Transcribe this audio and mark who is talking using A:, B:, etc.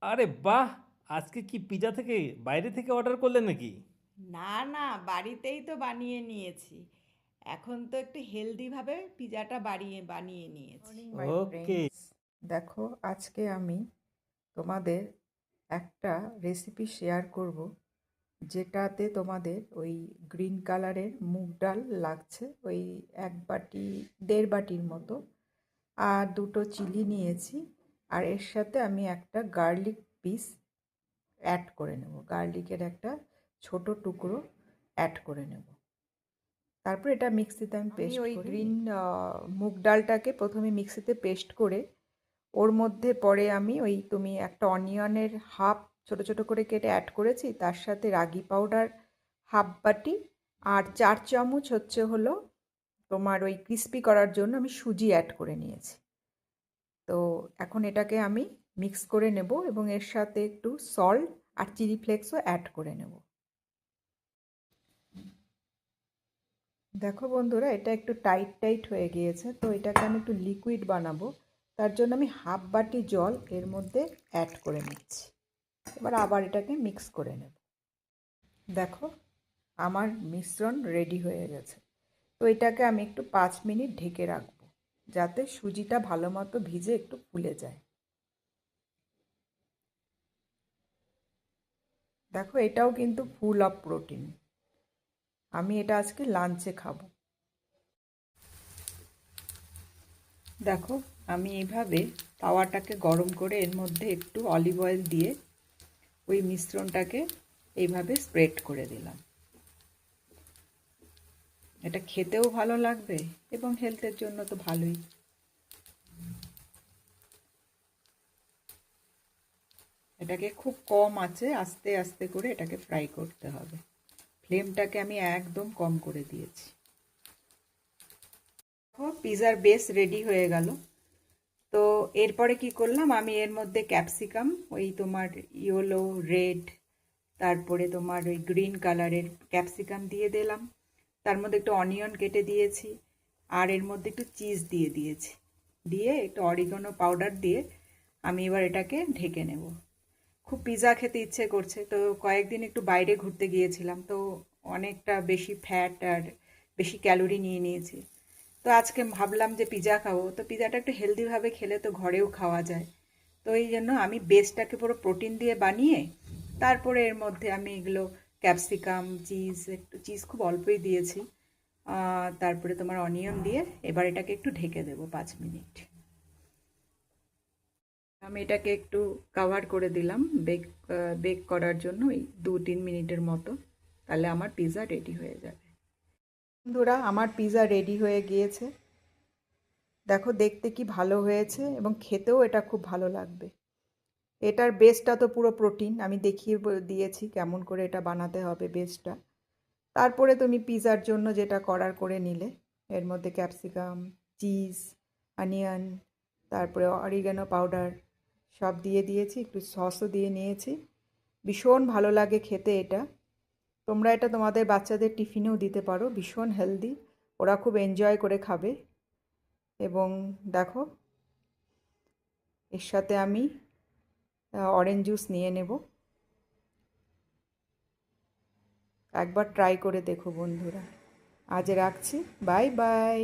A: আরে বাহ! আজকে কি পিজ্জা থেকে বাইরে থেকে অর্ডার করলেন নাকি?
B: না না, বাড়িতেই তো বানিয়ে নিয়েছি। এখন তো একটু হেলদিভাবে পিজাটা বানিয়ে নিয়েছি।
C: Morning my
A: okay.
C: ফ্রেন্ডস, দেখো আজকে আমি তোমাদের একটা রেসিপি শেয়ার করব, যেটাতে তোমাদের ওই গ্রিন কালারের মুগ ডাল লাগছে, ওই 1 বাটি 1.5 বাটির মতো, আর দুটো চিলি নিয়েছি। আর এর সাথে আমি একটা গার্লিক পিস অ্যাড করে নেব, গার্লিকের একটা ছোট টুকরো অ্যাড করে নেব। তারপর এটা মিক্সিতে আমি পেস্ট ওই গ্রিন মুগ ডালটাকে প্রথমে মিক্সিতে পেস্ট করে ওর মধ্যে পরে আমি ওই তুমি একটা অনিয়নের হাফ ছোট ছোট করে কেটে অ্যাড করেছি, তার সাথে রাগি পাউডার 1/2 বাটি, আর 4 চামচ হচ্ছে হলো তোমার ওই ক্রিস্পি করার জন্য আমি সুজি অ্যাড করে নিয়েছি। তো এখন এটাকে আমি মিক্স করে নেব এবং এর সাথে একটু সল্ট আর চিলি ফ্লেক্সও অ্যাড করে নেব। দেখো বন্ধুরা, এটা একটু টাইট টাইট হয়ে গিয়েছে, তো এটাকে আমি একটু লিকুইড বানাবো। তার জন্য আমি 1/2 বাটি জল এর মধ্যে অ্যাড করে নিচ্ছি। এবার আবার এটাকে মিক্স করে নেব। দেখো আমার মিশ্রণ রেডি হয়ে গেছে। তো এটাকে আমি একটু 5 মিনিট ঢেকে রাখবো, যাতে সুজিটা ভালো মতো ভিজে একটু ফুলে যায়। দেখো এটাও কিন্তু ফুল অফ প্রোটিন। আমি এটা আজকে লাঞ্চে খাবো। দেখো আমি এইভাবে তাওয়াটাকে গরম করে এর মধ্যে একটু অলিভ অয়েল দিয়ে ওই মিশ্রণটাকে এইভাবে স্প্রেড করে দিলাম। এটা খেতেও ভালো লাগবে এবং হেলথের জন্য তো ভালোই। এটাকে খুব কম আঁচে আস্তে আস্তে করে এটাকে ফ্রাই করতে হবে। ফ্লেমটাকে আমি একদম কম করে দিয়েছি। পিজার বেস রেডি হয়ে গেল। তো এরপরে কি করলাম, আমি এর মধ্যে ক্যাপসিকাম, ওই তোমার ইয়েলো রেড, তারপরে তোমার ওই গ্রিন কালারের ক্যাপসিকাম দিয়ে দিলাম। তার মধ্যে একটু অনিয়ন কেটে দিয়েছি, আর এর মধ্যে একটু চিজ দিয়ে দিয়েছি, দিয়ে একটু অরিগানো পাউডার দিয়ে আমি এবার এটাকে ঢেকে নেব। খুব পিৎজা খেতে ইচ্ছে করছে, তো কয়েকদিন একটু বাইরে ঘুরতে গিয়েছিলাম, তো অনেকটা বেশি ফ্যাট আর বেশি ক্যালোরি নিয়ে নিয়েছি। তো আজকে ভাবলাম যে পিৎজা খাবো, তো পিৎজাটা একটু হেলদিভাবে খেলে তো ঘরেও খাওয়া যায়। তো এই জন্য আমি বেসটাকে পুরো প্রোটিন দিয়ে বানিয়ে তারপরে এর মধ্যে আমি এগুলো ক্যাপসিকাম, চিজ, একটু চিজ খুব অল্পই দিয়েছি, তারপরে তোমার অনিয়ন দিয়ে এবার এটাকে একটু ঢেকে দেবো 5 মিনিট। আমি এটাকে একটু কাভার করে দিলাম বেক বেক করার জন্য ওই 2-3 মিনিটের মতো, তাহলে আমার পিৎজা রেডি হয়ে যাবে। বন্ধুরা, আমার পিৎজা রেডি হয়ে গিয়েছে। দেখো দেখতে কি ভালো হয়েছে এবং খেতেও এটা খুব ভালো লাগবে। এটার বেসটা তো পুরো প্রোটিন, আমি দেখিয়ে দিয়েছি কেমন করে এটা বানাতে হবে বেসটা। তারপরে তুমি পিৎজার জন্য যেটা করার করে নিলে, এর মধ্যে ক্যাপসিকাম, চিজ, অনিয়ন, তারপরে অরিগানো পাউডার সব দিয়ে দিয়েছি, একটু সসও দিয়ে নিয়েছি। ভীষণ ভালো লাগে খেতে এটা। তোমরা এটা তোমাদের বাচ্চাদের টিফিনেও দিতে পারো, ভীষণ হেলদি, ওরা খুব এনজয় করে খাবে। এবং দেখো এর সাথে আমি অরেঞ্জ জুস নিয়ে নেব। একবার ট্রাই করে দেখো বন্ধুরা। আজ রাখছি, বাই বাই।